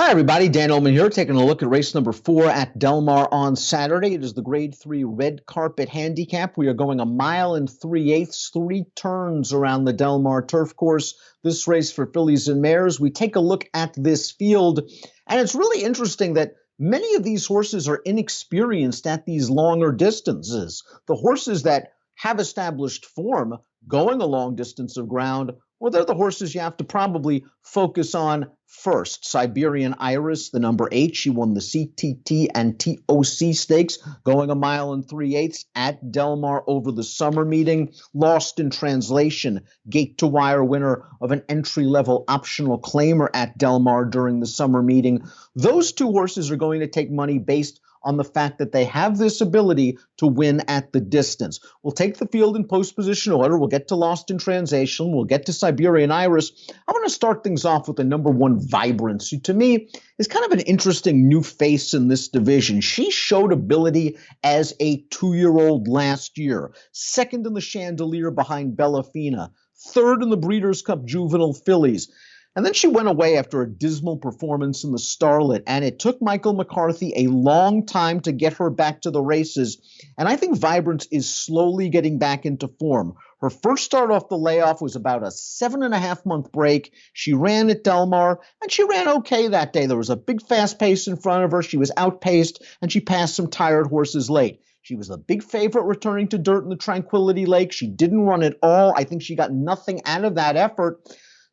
Hi, everybody. Dan Illman here, taking a look at race number 4 at Del Mar on Saturday. It is the Grade 3 red carpet handicap. We are going 1.375 miles, 3 turns around the Del Mar turf course. This race for fillies and mares. We take a look at this field, and it's really interesting that many of these horses are inexperienced at these longer distances. The horses that have established form going a long distance of ground, well, they're the horses you have to probably focus on first. Siberian Iris, the number 8, she won the CTT and TOC stakes, going 1.375 miles at Del Mar over the summer meeting. Lost in Translation, gate-to-wire winner of an entry-level optional claimer at Del Mar during the summer meeting. Those two horses are going to take money based on the fact that they have this ability to win at the distance. We'll take the field in post-position order. We'll get to Lost in Translation. We'll get to Siberian Iris. I'm going to start things off with the number 1, Vibrance, who to me is kind of an interesting new face in this division. She showed ability as a 2-year-old last year, second in the Chandelier behind Bellafina, third in the Breeders' Cup Juvenile Fillies. And then she went away after a dismal performance in the Starlet, and it took Michael McCarthy a long time to get her back to the races. And I think Vibrance is slowly getting back into form. Her first start off the layoff was about a 7.5-month break. She ran at Del Mar, and she ran okay that day. There was a big fast pace in front of her. She was outpaced, and she passed some tired horses late. She was the big favorite returning to dirt in the Tranquility Lake. She didn't run at all. I think she got nothing out of that effort.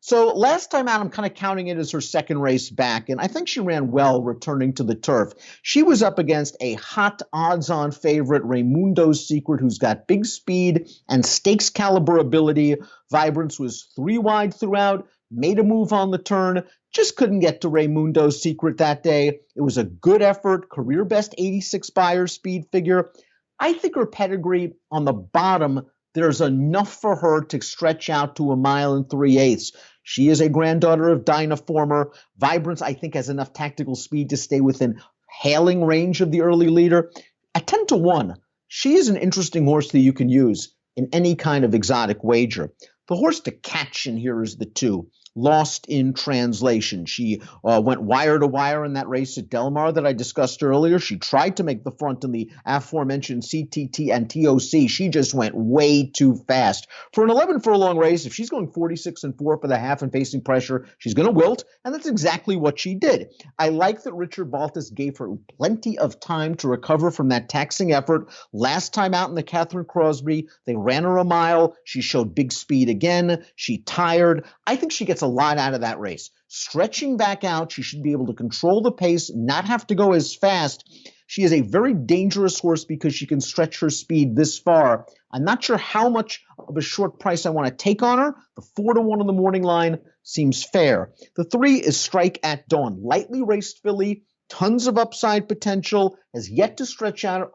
So last time out, I'm kind of counting it as her second race back, and I think she ran well returning to the turf. She was up against a hot odds-on favorite, Raimundo's Secret, who's got big speed and stakes caliber ability. Vibrance was 3 wide throughout, made a move on the turn, just couldn't get to Raimundo's Secret that day. It was a good effort, career best 86 Beyer speed figure. I think her pedigree on the bottom, there's enough for her to stretch out to 1.375 miles. She is a granddaughter of Dynaformer. Vibrance, I think, has enough tactical speed to stay within hailing range of the early leader. At 10-1, she is an interesting horse that you can use in any kind of exotic wager. The horse to catch in here is the 2, Lost in Translation. She went wire to wire in that race at Del Mar that I discussed earlier. She tried to make the front in the aforementioned CTT and TOC. She just went way too fast. For an 11-furlong race, if she's going 46-4 for the half and facing pressure, she's going to wilt, and that's exactly what she did. I like that Richard Baltas gave her plenty of time to recover from that taxing effort. Last time out in the Catherine Crosby, they ran her a mile. She showed big speed again. She tired. I think she gets a lot out of that race. Stretching back out, she should be able to control the pace, not have to go as fast. She is a very dangerous horse because she can stretch her speed this far. I'm not sure how much of a short price I want to take on her. The 4-1 on the morning line seems fair. The 3 is Strike at Dawn. Lightly raced filly, tons of upside potential, has yet to stretch out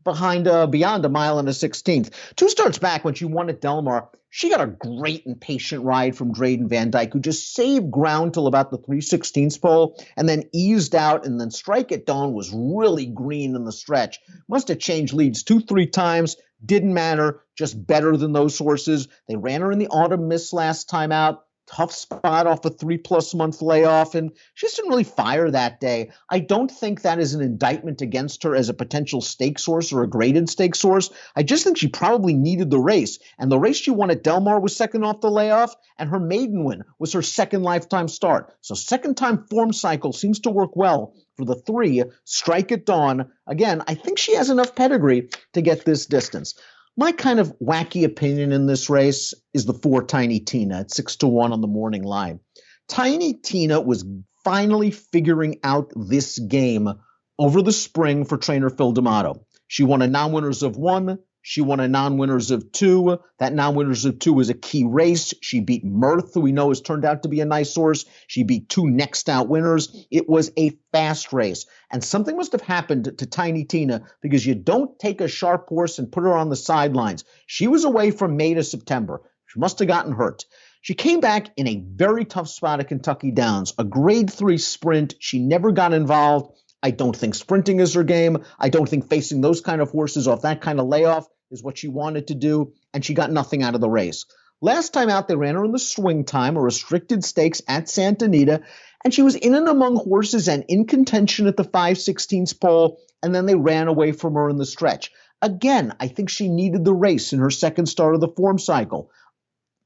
beyond 1.16 miles. 2 starts back when she won at Del Mar, she got a great and patient ride from Drayden Van Dyke, who just saved ground till about the 3/16 pole and then eased out, and then Strike at Dawn was really green in the stretch. Must have changed leads 2-3 times. Didn't matter, just better than those horses. They ran her in the Autumn Miss last time out. Tough spot off a 3+ month layoff, and she just didn't really fire that day. I don't think that is an indictment against her as a potential stakes horse or a graded stakes horse. I just think she probably needed the race, and the race she won at Del Mar was second off the layoff, and her maiden win was her second lifetime start. So second-time form cycle seems to work well for the 3, Strike at Dawn. Again, I think she has enough pedigree to get this distance. My kind of wacky opinion in this race is the 4, Tiny Tina, at 6-1 on the morning line. Tiny Tina was finally figuring out this game over the spring for trainer Phil D'Amato. She won a non-winners of 1. She won a non-winners of 2. That non-winners of 2 was a key race. She beat Mirth, who we know has turned out to be a nice horse. She beat 2 next out winners. It was a fast race. And something must have happened to Tiny Tina, because you don't take a sharp horse and put her on the sidelines. She was away from May to September. She must have gotten hurt. She came back in a very tough spot at Kentucky Downs, a grade 3 sprint. She never got involved. I don't think sprinting is her game. I don't think facing those kind of horses off that kind of layoff is what she wanted to do, and she got nothing out of the race. Last time out, they ran her in the swing time, a restricted stakes at Santa Anita, and she was in and among horses and in contention at the 5/16 pole, and then they ran away from her in the stretch. Again, I think she needed the race in her second start of the form cycle.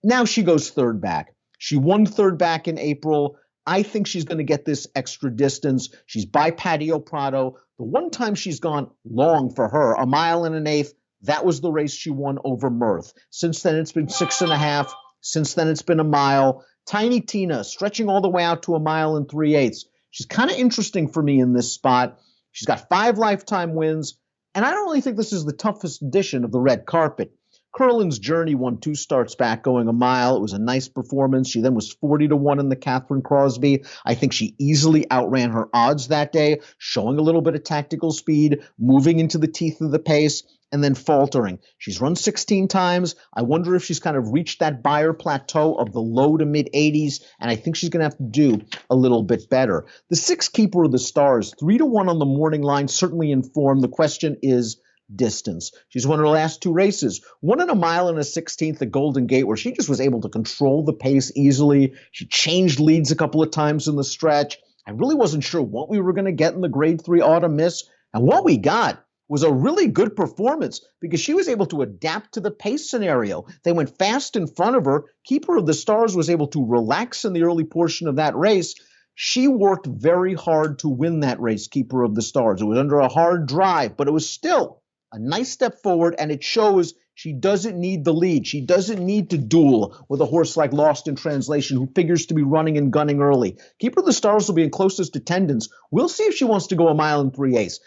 Now she goes third back. She won third back in April. I think she's going to get this extra distance. She's by Patio Prado. The one time she's gone long for her, 1.125 miles, that was the race she won over Mirth. Since then, it's been 6.5. Since then, it's been a mile. Tiny Tina stretching all the way out to 1.375 miles. She's kind of interesting for me in this spot. She's got 5 lifetime wins, and I don't really think this is the toughest edition of the red carpet. Curlin's Journey won 2 starts back going a mile. It was a nice performance. She then was 40-1 in the Catherine Crosby. I think she easily outran her odds that day, showing a little bit of tactical speed, moving into the teeth of the pace, and then faltering. She's run 16 times. I wonder if she's kind of reached that buyer plateau of the low to mid 80s, and I think she's going to have to do a little bit better. The 6 Keeper of the Stars, 3-1 on the morning line, certainly in form. The question is distance. She's won her last 2 races, 1.1 miles at Golden Gate, where she just was able to control the pace easily. She changed leads a couple of times in the stretch. I really wasn't sure what we were going to get in the Grade 3 Autumn Miss, and what we got was a really good performance because she was able to adapt to the pace scenario. They went fast in front of her. Keeper of the Stars was able to relax in the early portion of that race. She worked very hard to win that race, Keeper of the Stars. It was under a hard drive, but it was still a nice step forward, and it shows she doesn't need the lead. She doesn't need to duel with a horse like Lost in Translation, who figures to be running and gunning early. Keeper of the Stars will be in closest attendance. We'll see if she wants to go 1.375 miles.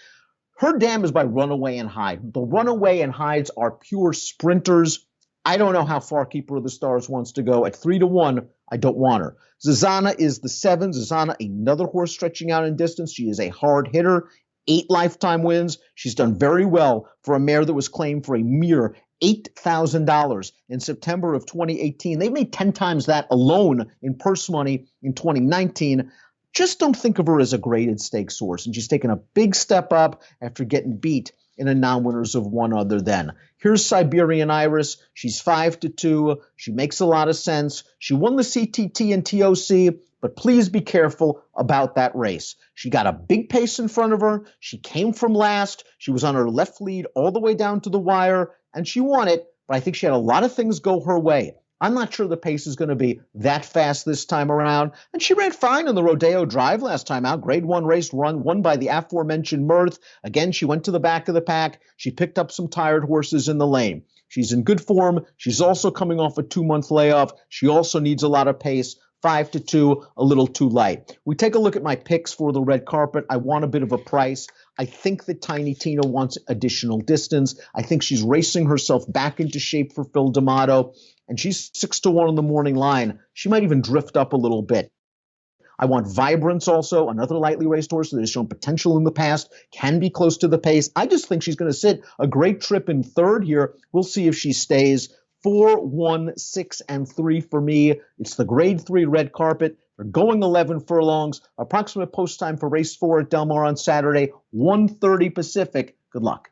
Her dam is by Runaway and Hyde. The Runaway and Hydes are pure sprinters. I don't know how far Keeper of the Stars wants to go. At 3-1, I don't want her. Zazana is the 7. Zazana, another horse stretching out in distance. She is a hard hitter. 8 lifetime wins. She's done very well for a mare that was claimed for a mere $8,000 in September of 2018. They made 10 times that alone in purse money in 2019. Just don't think of her as a graded stakes horse, and she's taken a big step up after getting beat in a non-winners of one other then. Here's Siberian Iris. She's 5-2. She makes a lot of sense. She won the CTT and TOC, but please be careful about that race. She got a big pace in front of her. She came from last. She was on her left lead all the way down to the wire, and she won it, but I think she had a lot of things go her way. I'm not sure the pace is going to be that fast this time around, and she ran fine in the Rodeo Drive last time out. Grade 1 race won by the aforementioned Mirth. Again, she went to the back of the pack. She picked up some tired horses in the lane. She's in good form. She's also coming off a 2-month layoff. She also needs a lot of pace. 5-2, a little too light. We take a look at my picks for the red carpet. I want a bit of a price. I think that Tiny Tina wants additional distance. I think she's racing herself back into shape for Phil D'Amato, and she's 6-1 on the morning line. She might even drift up a little bit. I want Vibrance also, another lightly raced horse that has shown potential in the past, can be close to the pace. I just think she's going to sit a great trip in third here. We'll see if she stays. 4, 1, 6, and 3 for me. It's the Grade 3 red carpet. They're going 11 furlongs. Approximate post time for race 4 at Del Mar on Saturday, 1:30 Pacific. Good luck.